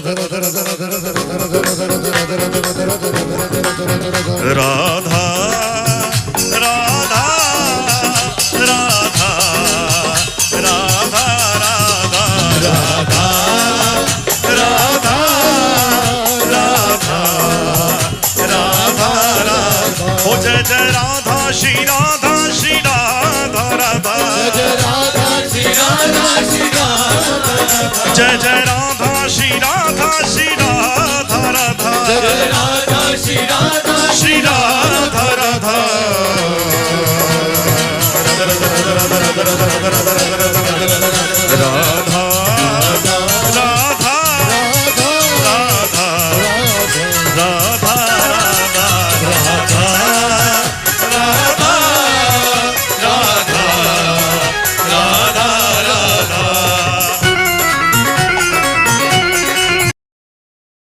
राधा राधा राधा राधा राधा राधा राधा राधा राधा राधा। ओ जय जय राधा श्री राधा श्री राधा राधा। जय राधा श्री राधा श्री राधा। जय जय राधा श्री राधा श्री राधा राधा। जय राधा श्री राधा श्री राधा।